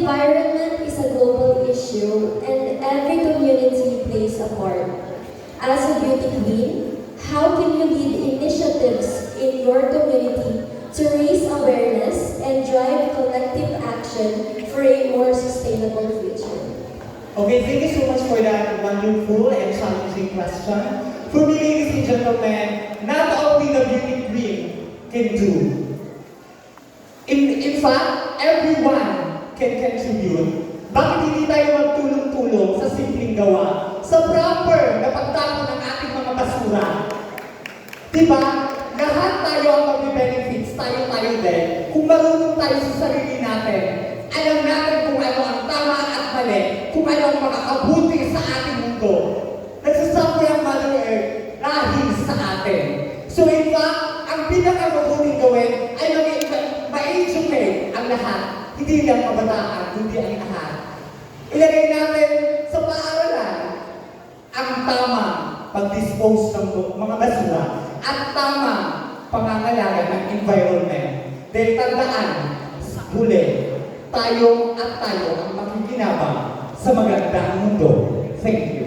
environment is a global issue and every community plays a part. As a beauty queen, how can you lead initiatives in your community to raise awareness and drive collective action for a more sustainable future? Okay, thank you so much for that wonderful and challenging question. For me, ladies and gentlemen, not only the beauty queen can do. In fact, everyone can contribute. Bakit hindi tayo magtulong-tulong sa simpleng gawa? Sa proper na pagtapon ng ating mga basura. Diba? Lahat tayo ang mag-benefits, tayo din. Kung marunong tayo sa sarili natin, alam natin kung ano ang tama at mali, kung ano ang makakabuti sa ating mundo. Nagsasuffer ang Mother Earth dahil sa atin. So in fact, ang pinakamabuting gawin ay ma-educate ang lahat. Hindi lang kabataan, hindi ang lahat. Ilagay natin sa paaralan ang tamang pag-dispose ng mga basura at tamang pangangalaga ng environment. Dahil tandaan, huli, tayo at tayo ang makikinabang sa magandang mundo. Thank you.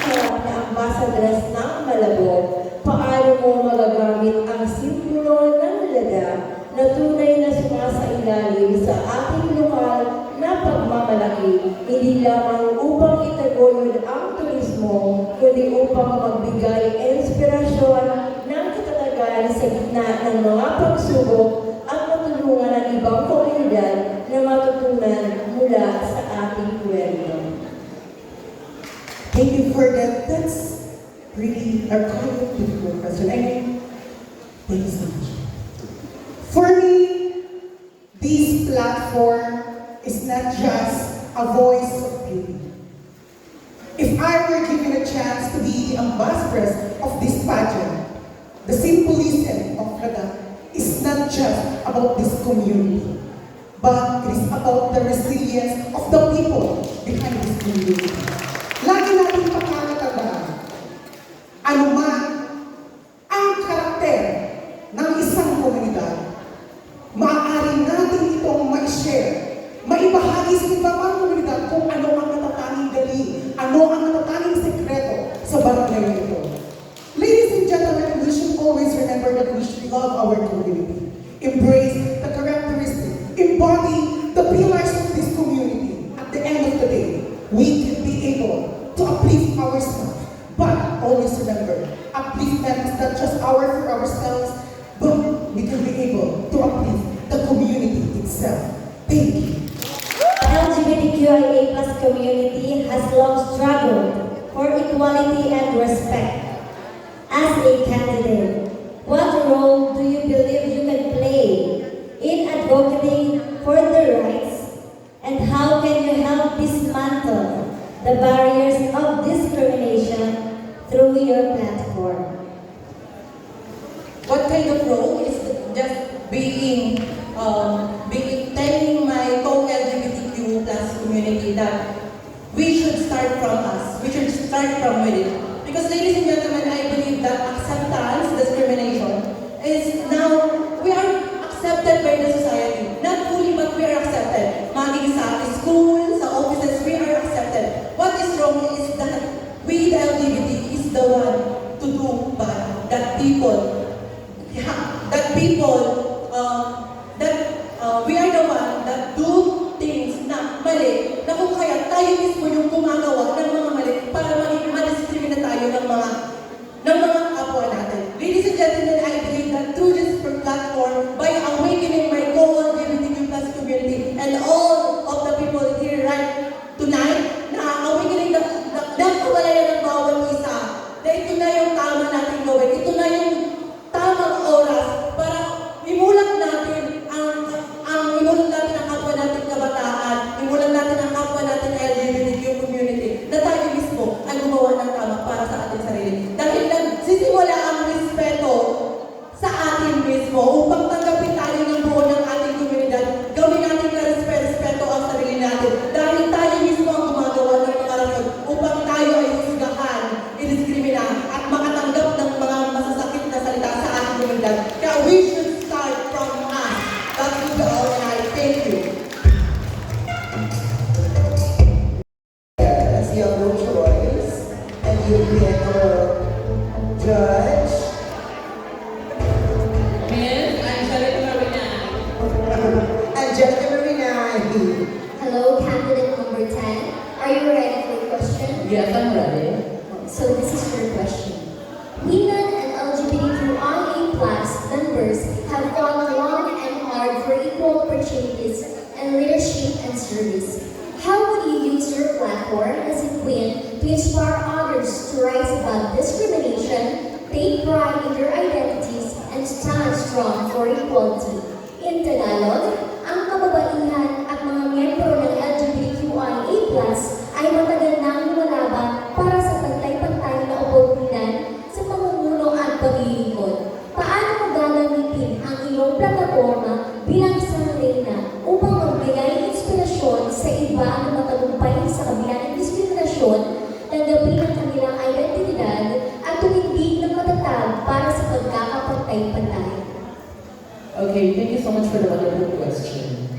Na Ambassadress ng Malabon, paano mo magagamit ang simbolo ng Lada na tunay na sumasailalim sa ating lokal na pagmamalaki, hindi lamang upang itaguyod ang turismo, kundi upang magbigay inspirasyon ng katatagan sa gitna ng mga pagsubok at matulungan ang ibang komunidad na matutunan mula sa ating kwento. Thank you for that. That's really a kind of beautiful question. Thank you so much. For me, this platform is not just a voice of beauty. If I were given a chance to be the ambassadress of this pageant, the symbolism of Lada is not just about this community, but it is about the resilience of the people behind this community. Lagi natin pagkakatandaan, anuman ang karakter ng isang komunidad, maaari natin itong ma-share, maibahagi sa ibang komunidad kung ano ang natatanging galing, ano ang natatanging sekreto sa barangay na ito. Ladies and gentlemen, we should always remember that we should love our community, embrace the characteristics, embody the pillars of this community. At the end of the day, we can be able to uplift ourselves, but always remember, upliftment is not just for ourselves, but we can be able to uplift the community itself. Thank you. LGBTQIA+ community has long struggled for equality and respect. As a candidate, what role do you believe you can play in advocating for the rights, and how can you help dismantle the barriers of discrimination through your platform? What kind of role is just being telling my co-LGBTQ plus community that we should start from us, we should start from within. Because ladies and gentlemen, I believe that acceptance, discrimination, is now, we are accepted by the society. Not fully, but we are accepted. Maging sa school, sa offices, we are accepted. What is wrong is that we, the LGBT, is the one to do bad. That people platform as a queen to inspire others to rise above discrimination, take pride in their identities, and stand strong for equality. In Tagalog, ang kababaihan at mga miyembro ng LGBTQIA+ ay matagal nang lumalaban para sa pantay-pantay na oportunidad sa pamumuno at paglilingkod. Paano mo gagamitin ang iyong plataforma bilang isang reyna upang magbigay ng inspirasyon sa iba na matagumpay sa kabila ng diskriminasyon, tanggapin ang kanilang identidad at tumindig ng matatag para sa pagkakapantay-pantay? Okay, thank you so much for the wonderful question.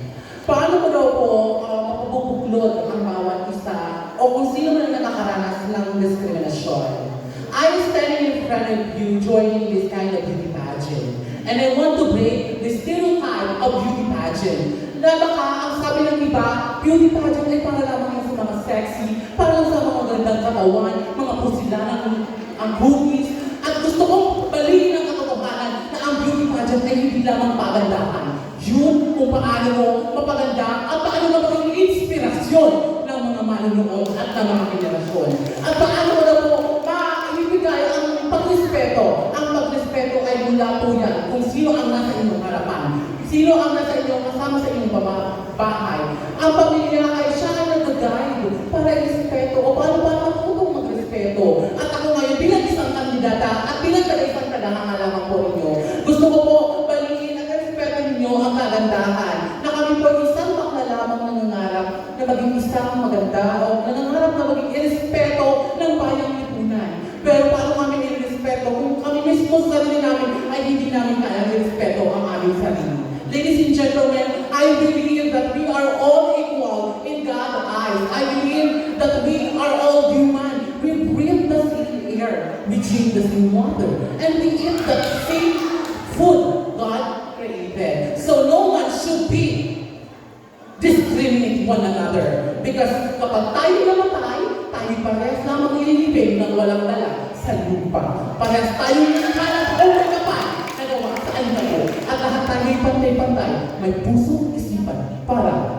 Paano ko daw po mapabubuklod ang bawat isa o kung sino man ang nakakaranas ng diskriminasyon? I'm standing in front of you joining this kind of beauty pageant. And I want to break the stereotype of beauty pageant. Na baka ang sabi ng iba, beauty pageant ay para lamang sa mga sexy, para sa mga gandang katawan, mga pusilanang ang boobies. At gusto kong balikin ang katotohanan na ang beauty pageant ay hindi lamang pagandahan. Yun kung paano mo mapaganda at paano mo maging inspirasyon ng mga manunood at ng mga generasyon. At paano mo na po maibigay ang pagrespeto. Ang pagrespeto ay mula po yan kung sino ang nasa inyong harapan. Sino ang nasa inyong kasama sa inyong bahay. Ang pamilya ay siya ang nag-guide para irespeto o paano ba matutong magrespeto. At ako ngayon bilang isang kandidata at bilang isang tagahanga po ninyo, gusto ko po balikin at respeto ninyo ang kagandahan na kami po isang bakla lamang nangangarap na maging isang maganda o nangangarap na maging irespeto ng bayang lipunan. Pero paano kami irespeto kung kami mismo sa sarili namin ay hindi namin kaya irespeto ang aming sarili? Ladies and gentlemen, I believe that we are all equal in God's eyes. I believe that we are all human. We breathe the same air, we drink the same water, and we eat the same food God created. So no one should be discriminate one another. Because kapag tayo namatay, tayo parehas lamang ililibing ng walang dala sa lupa. Parehas tayo hanap o kapal na gawa sa anyo. At lahat tayo pantay-pantay, may puso, isipan para